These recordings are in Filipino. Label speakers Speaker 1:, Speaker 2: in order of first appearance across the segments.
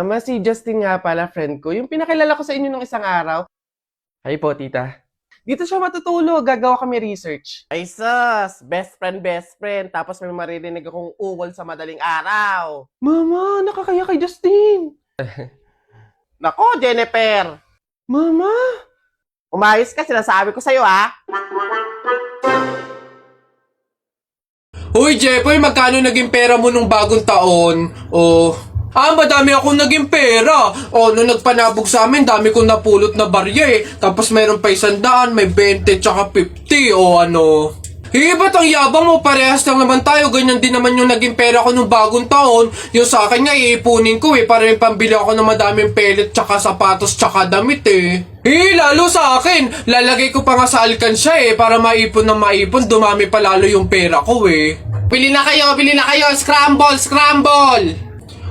Speaker 1: Mama, si Justin nga pala, friend ko. Yung pinakilala ko sa inyo nung isang araw. Hi po, tita. Dito siya matutulog. Gagawa kami research. Ay, sus! Best friend. Tapos may maririnig akong ungol sa madaling araw. Mama, nakakaya kay Justin. Nako, Jennifer. Mama! Umayos ka, sinasabi ko sa'yo, ha?
Speaker 2: Uy, Jepoy, magkano naging pera mo nung bagong taon? Madami akong naging pera. Nung nagpanabog sa amin, dami kong napulot na barya eh. Tapos meron pa 100, may 20, tsaka 50, ba't ang yabang mo? Parehas lang naman tayo. Ganyan din naman yung naging pera ko nung bagong taon. Yung sa akin nga, iipunin ko eh. Para may pambili ako ng madaming pellet, tsaka sapatos, tsaka damit eh. Lalo sa akin. Lalagay ko pa nga sa alkansya eh. Para maipon ng maipon, dumami pa lalo yung pera ko eh. Bili na kayo. Scramble!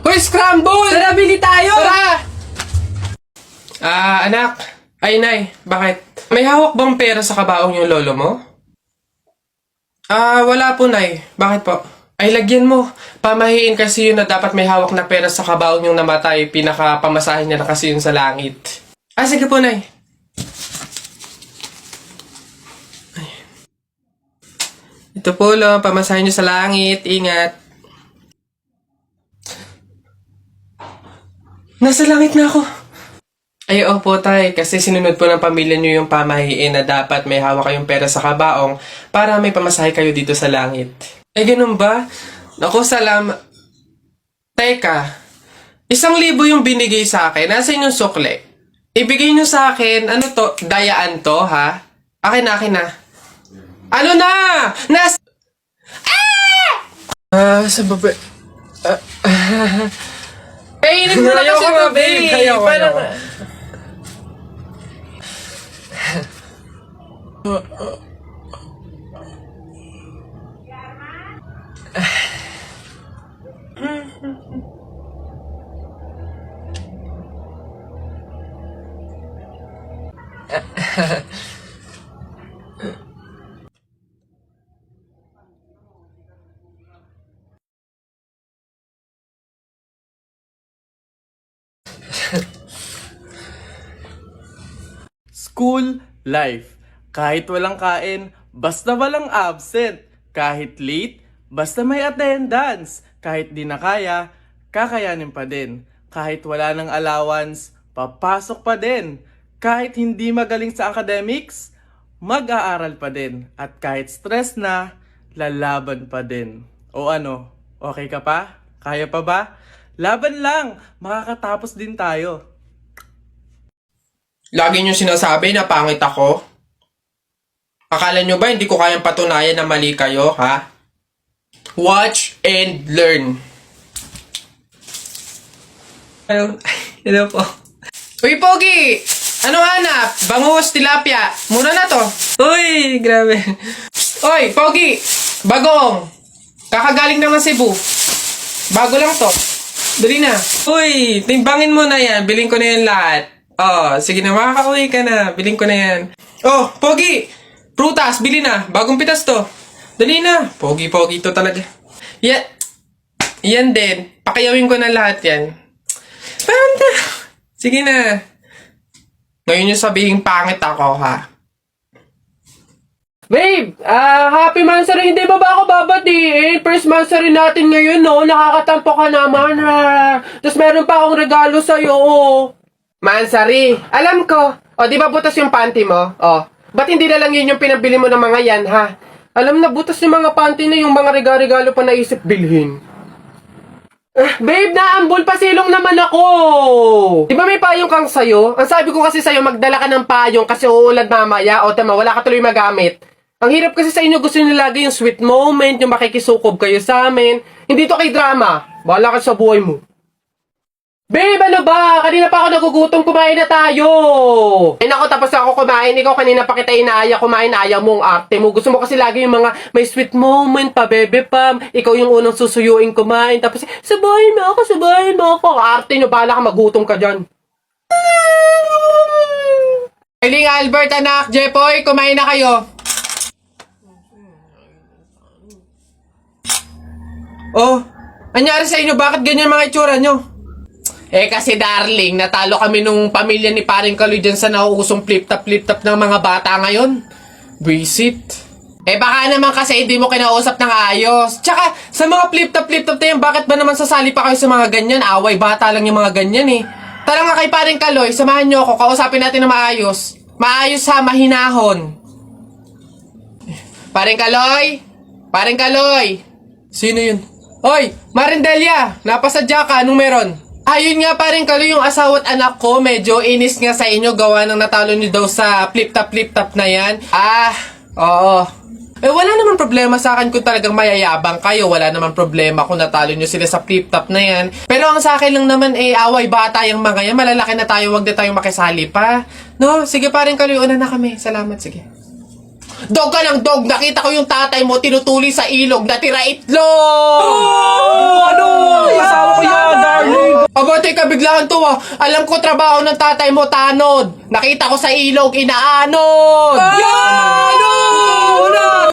Speaker 2: Hoy, scramble!
Speaker 3: Tara, bili tayo!
Speaker 2: Tara! Anak. Ay, nay. Bakit? May hawak bang pera sa kabaong yung lolo mo? Wala po, nay. Bakit po? Ay, lagyan mo. Pamahiin kasi yun na dapat may hawak na pera sa kabaong yung namatay. Pinaka-pamasahin niya na kasi yun sa langit. Sige po, nay. Ay. Ito po, lo. Pamasahin niyo sa langit. Ingat. Nasa langit na ako. Ay, opo, tay. Kasi sinunod po ng pamilya niyo yung pamahiin na dapat may hawak kayong pera sa kabaong para may pamasahe kayo dito sa langit. Ay, ganun ba? Naku, Teka, 1,000 yung binigay sa akin. Nasa inyong sukle. Ibigay niyo sa akin, ano to? Dayaan to, ha? Akin na. Ano na? Sa baba... Kainin mo na kasi ito, babe. Parang...
Speaker 1: School life. Kahit walang kain, basta walang absent. Kahit late, basta may attendance. Kahit di na kaya, kakayanin pa din. Kahit wala ng allowance, papasok pa din. Kahit hindi magaling sa academics, mag-aaral pa din. At kahit stress na, lalaban pa din. O ano, okay ka pa? Kaya pa ba? Laban lang, makakatapos din tayo.
Speaker 2: Lagi niyo sinasabi na pangit ako? Akala niyo ba hindi ko kayang patunayan na mali kayo, ha? Watch and learn. Hello po. Uy, Pogi! Anong hanap? Bangus, tilapia. Mura na to. Uy, grabe. Uy, Pogi! Bagong! Kakagaling naman Cebu. Bago lang to. Dali na. Uy, timbangin mo na yan. Biling ko na yan lahat. Sige na, makakauwi ka na. Biling ko na yan. Pogi! Prutas, bili na. Bagong pitas to. Dali na. Pogi to talaga. Yan din. Pakiyawin ko na lahat yan. Panda! Sige na. Ngayon yung sabihin pangit ako, ha?
Speaker 3: Babe, happy Mansari. Hindi ba ako babatiin? First Mansari natin ngayon, no? Nakakatampo ka naman, ha? Tapos meron pa akong regalo sa'yo,
Speaker 1: Mansari, alam ko. Di ba butas yung panty mo? Ba't hindi na lang yun yung pinabili mo ng mga yan, ha?
Speaker 3: Alam na, butas yung mga panty na yung mga regalo pa naisip bilhin. Babe, naambol pa silong naman ako.
Speaker 1: Di ba may payong kang sayo? Ang sabi ko kasi sa'yo, magdala ka ng payong kasi uulad mamaya. Tama, wala ka tuloy magamit. Ang hirap kasi sa inyo, gusto nyo lagi yung sweet moment, yung makikisukob kayo sa amin. Hindi to kay drama. Bahala ka sa buhay mo.
Speaker 3: Babe, ano ba? Kanina pa ako nagugutom, kumain na tayo.
Speaker 1: Ay nako, tapos ako kumain. Ikaw kanina pa kita inaaya kumain, ayaw mong arte mo. Gusto mo kasi lagi yung mga may sweet moment pa, bebe pam. Ikaw yung unang susuyuin kumain. Tapos, sabahin mo ako. Arte nyo, bahala ka, magutom ka dyan.
Speaker 2: Eiling Albert, anak, Jepoy, kumain na kayo. Anyari sa inyo, bakit ganyan mga itsura nyo?
Speaker 3: Kasi darling, natalo kami nung pamilya ni paring Kaloy dyan sa nauusong flip-top ng mga bata ngayon. Visit. Baka naman kasi hindi mo kinausap ng ayos. Tsaka, sa mga flip-top na yan, bakit ba naman sasali pa kayo sa mga ganyan? Away, bata lang yung mga ganyan eh. Tara nga kay paring Kaloy, samahan nyo ako, kausapin natin na maayos. Maayos ha, mahinahon. Paring Kaloy? Paring Kaloy? Sino yun? Hoy, Marindelia, napasadya ka, anong meron? Ayun nga paring Kaloy, yung asawa at anak ko, medyo inis nga sa inyo, gawa ng natalo nyo daw sa flip-top na yan. Oo. Wala naman problema sa akin kung talagang mayayabang kayo. Wala naman problema kung natalo nyo sila sa flip-top na yan. Pero ang sa akin lang naman, away bata yung mga yan. Malalaki na tayo, wag na tayong makisali pa. No, sige paring Kaloy, una na kami. Salamat, sige. Dog ka ng dog! Nakita ko yung tatay mo tinutuli sa ilog na tira itlog!
Speaker 2: Ano? Asawa ko yan, darling.
Speaker 3: Aba, teka, biglaan to ah. Alam ko trabaho ng tatay mo, tanod. Nakita ko sa ilog, inaanod!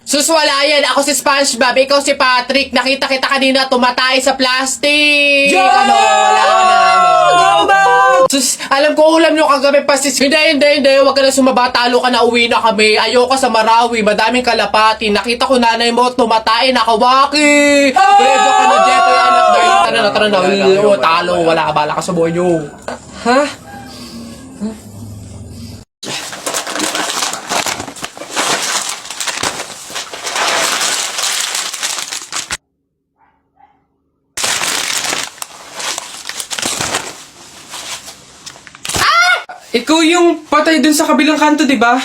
Speaker 3: Sus, wala yan. Ako si SpongeBob, ikaw si Patrick. Nakita kita kanina tumatay sa plastic. Wala na. Sus, alam ko ulam nyo kagabi pasis. Hindi. Huwag ka na sumaba. Talo ka na, uwi na kami. Ayoko sa Marawi. Madaming kalapati. Nakita ko nanay mo tumatay. Nakawaki. Pwede ka na, Jeff. Anak, darling. Tara na. Talo. Wala ka, bala ka sa buhay nyo. Ha?
Speaker 2: Ikaw yung patay dun sa kabilang kanto, di ba?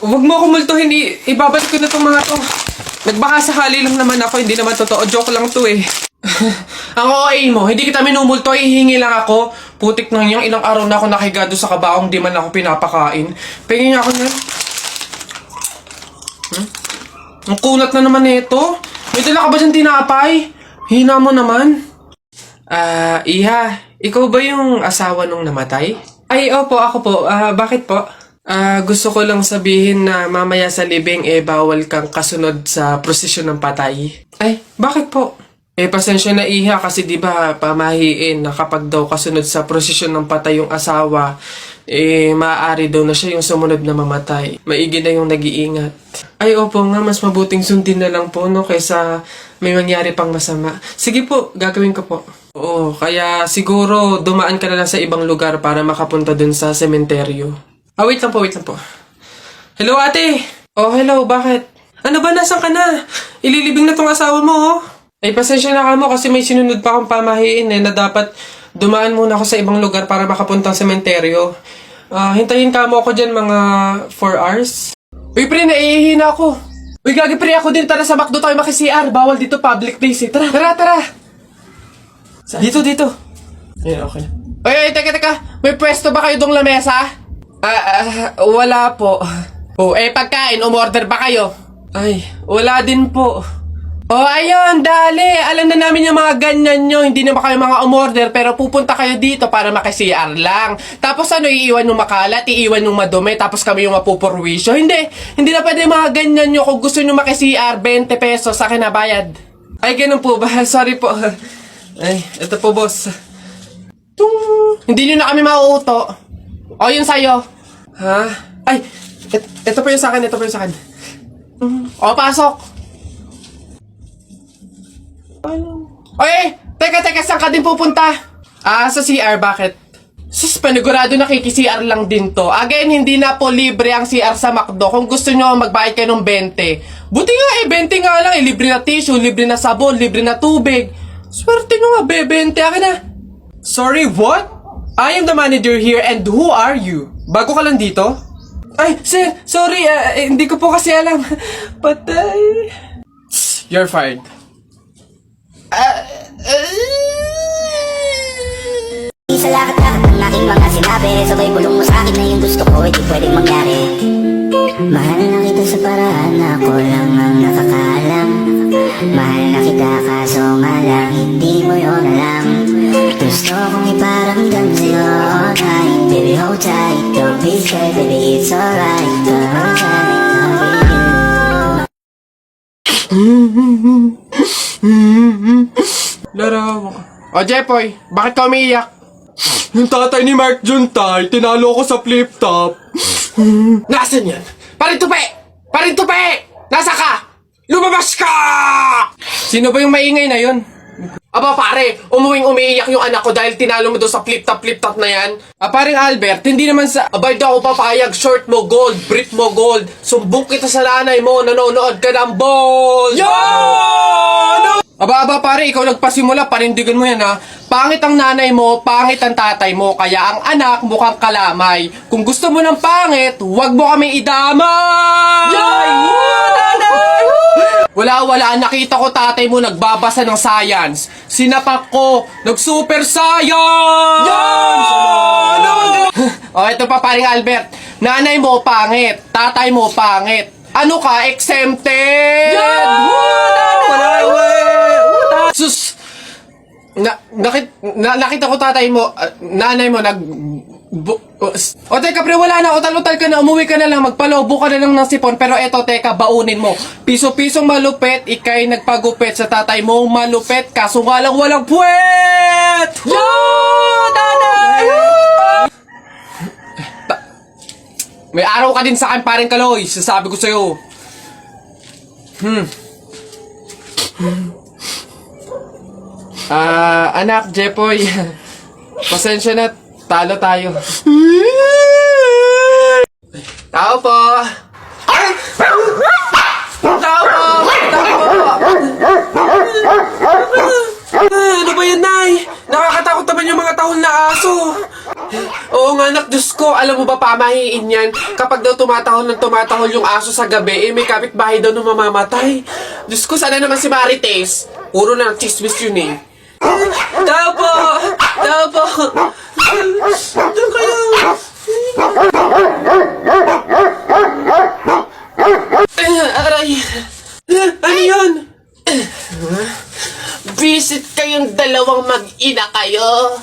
Speaker 2: Huwag mo ako multuhin, ibabalik ko na tong mga to. Nagbaka sakali lang naman ako, hindi naman totoo. Joke lang to eh.
Speaker 3: Ang OA mo, hindi kita minumulto, hihingi lang ako. Putik nang yung ilang araw na ako nakahiga doon sa kabaong, di man ako pinapakain. Pingin ako niyan. Ang kunat na naman nito. May dala ka ba dyan tinapay? Hina mo naman.
Speaker 2: Iha, ikaw ba yung asawa nung namatay? Ay, opo, ako po. Bakit po? Gusto ko lang sabihin na mamaya sa libing, bawal kang kasunod sa prosesyon ng patay. Ay, bakit po? Pasensya na Iha kasi di ba pamahiin na kapag daw kasunod sa prosesyon ng patay yung asawa, maaari daw na siya yung sumunod na mamatay. Maigi na yung nag-iingat. Ay, opo nga, mas mabuting sundin na lang po, no, kaysa may mangyari pang masama. Sige po, gagawin ko po. Oo, kaya siguro dumaan ka na lang sa ibang lugar para makapunta dun sa sementeryo. Wait lang po. Hello, ate! Oh, hello, bakit? Ano ba, nasan ka na? Ililibing na tong asawa mo, oh. Ay, pasensya na ka mo kasi may sinunod pa akong pamahiin na dapat dumaan muna ako sa ibang lugar para makapunta sa sementeryo. Hintayin ka mo ako dyan mga 4 hours. Uy, pre, naihihina ako. Uy, gagi pre, ako din. Tara sa McDo tayo maki-CR. Bawal dito public place eh. Tara. Dito. Ayan, okay. Uy, teka. May pwesto ba kayo dong lamesa? Wala po. Pagkain, umorder ba kayo? Ay, wala din po. Ayun, dali. Alam na namin yung mga ganyan nyo. Hindi naman kayo mga umorder, pero pupunta kayo dito para maki-CR lang. Tapos iiwan yung makalat, iiwan yung madumi, tapos kami yung mapupurwisyo. Hindi na pwede yung mga ganyan nyo. Kung gusto nyo maki-CR, 20 pesos sa akin na bayad. Ay, ganun po ba? Sorry po. Ay, ito po, boss. Hindi nyo na kami mauuto. Yun sa'yo. Ha? Ay, ito po yung sa akin, pasok. Teka, saan ka din pupunta? Sa CR, bakit? Sus, panigurado nakiki-CR lang din to. Again, hindi na po libre ang CR sa McDo. Kung gusto nyo, magbayad kayo ng 20. Buti nga 20 nga lang. Libre na tissue, libre na sabon, libre na tubig. Swerte nyo nga, 20. Akin na. Sorry, what? I am the manager here and who are you? Bago ka lang dito? Ay, sir, sorry, hindi ko po kasi alam. Patay. You're fired.
Speaker 4: Sa lahat-lahat ng aking mga sinabi, sabay bulong mo sa akin na yung gusto ko, hindi pwedeng mangyari. Mahal na kita sa paraan na ako lang ang nakakaalam. Mahal na kita kaso nga lang, hindi mo yun alam. Gusto kong iparamdam sa'yo all night. Baby, hold tight, don't be scared, baby, it's alright. Don't try,
Speaker 2: Larawan ka.
Speaker 3: O Jepoy, bakit ka umiiyak?
Speaker 2: Yung tatay ni Mark Juntay, tinalo ko sa flip top.
Speaker 3: Nasaan yan? Parin tupi! Parin tupi! Nasa ka? Lumabas ka! Sino ba yung maingay na yun? Aba pare, umuwing umiiyak yung anak ko dahil tinalo mo doon sa flip top na yan. Paring Albert, hindi naman sa... Abay daw ako papayag, short mo gold, brief mo gold. Sumbong kita sa nanay mo, nanonood ka ng ball! Aba pare, ikaw nagpasimula, panindigan mo yan ha. Pangit ang nanay mo, pangit ang tatay mo, kaya ang anak mukhang kalamay. Kung gusto mo ng pangit, huwag mo kami idamay! Wala, nakita ko tatay mo nagbabasa ng science. Sinapak ko, nag-super science! O, ito pa paring Albert. Nanay mo pangit, tatay mo pangit. Ano ka, exempted? Sus! Nakita ko tatay mo, nanay mo o teka pre, wala na, utal-utal ka na, umuwi ka na lang, magpalobo ka na lang ng sipon, pero eto teka, baunin mo. Piso-pisong malupet, ikay nagpagupit sa tatay mo, malupet, kaso nga lang walang puwet! May araw ka din sa akin, paring Kaloy, sasabi ko sa'yo. Anak, Jepoy, pasensya na, talo tayo. Tao po! Tao po! Ano ba yan, Nay? Nakakatakot naman yung mga tahol na aso. Oo nga, anak, Diyos ko, alam mo ba pamahiin yan? Kapag daw tumatahol yung aso sa gabi, may kapitbahay daw na mamamatay. Diyos ko, sana naman si Marites. Puro na chismis yun eh. Tao po! Tao po! Doon kayo! Aray! Ano yun? Visit kayong dalawang mag-ina kayo.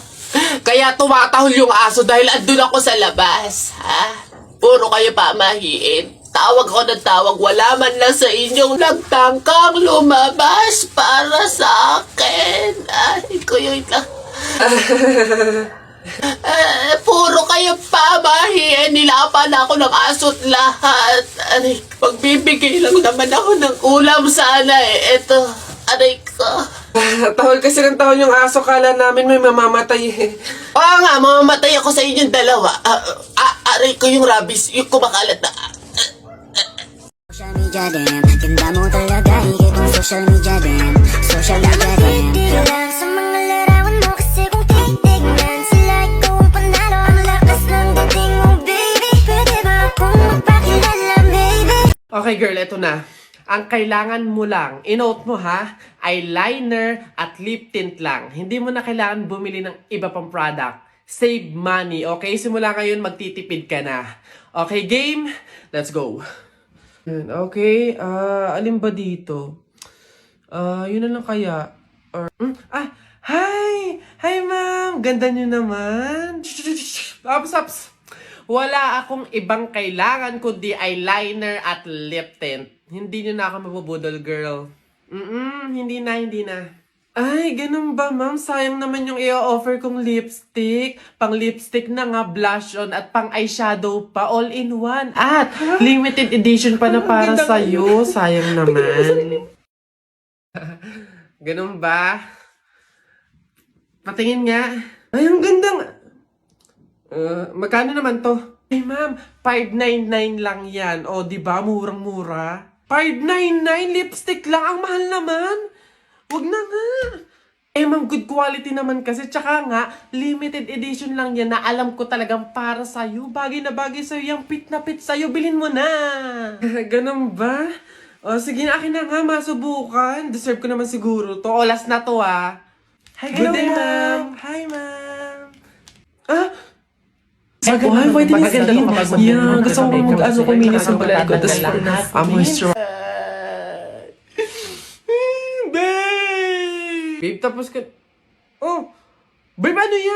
Speaker 3: Kaya tumatahol yung aso dahil andun ako sa labas. Ha? Puro kayo pamahiin. Tawag ko ng tawag, wala man lang sa inyong nagtangkang lumabas para sa akin. Ay, kuyoy lang. Puro kayo pamahiin, nilapan ako ng aso't lahat. Aray, magbibigay lang naman ako ng ulam sana eh. Eto, aray ko. Tahol kasi ng tahol yung aso, kala namin may mamamatay eh. Oo nga, mamamatay ako sa inyong dalawa. Aray ko yung rabies, yung kumakalat na...
Speaker 4: Social media din, ganda mo talaga, higit ang social media din. Social media din. Lang sa mga larawan mo kasi kung titignan sila ikaw ang panalo. Ang lakas ng dating mo baby, pwede ba akong magpakilala baby?
Speaker 3: Okay girl, eto na. Ang kailangan mo lang, inote mo ha, eyeliner at lip tint lang. Hindi mo na kailangan bumili ng iba pang product. Save money, okay? Simula ngayon, magtitipid ka na. Okay, game? Let's go. Okay, alin ba dito? Yun na lang kaya. Hi! Hi, ma'am! Ganda nyo naman. Ups. Wala akong ibang kailangan kundi eyeliner at lip tint. Hindi nyo na ako mabubudol, girl. Hindi na. Ay, ganun ba, ma'am? Sayang naman yung i-offer kong lipstick. Pang lipstick na nga, blush on, at pang eyeshadow pa, all in one. At limited edition pa na para sa'yo. Sayang naman. Ganun ba? Patingin nga. Ay, ang gandang... magkano naman to? Ay, ma'am, 599 lang yan. O, di ba? Murang-mura. 599 lipstick lang. Ang mahal naman. Wag na nga. Eh, ma'am, good quality naman kasi. Tsaka nga, limited edition lang yan na alam ko talagang para sa'yo. Bagay na bagay sa'yo. Yung pit na pit sa'yo. Bilhin mo na. Ganun ba? O, sige na, akin na nga. Masubukan. Deserve ko naman siguro to. O, last na to, ah. Hi, good day, ma'am. Hi, ma'am. Hi, pwede na skin. Yeah, gusto ko mag-ano kuminis ang balat ko. Tapos, moisturize. Babe, tapos ka... Oh, babe, ano yan?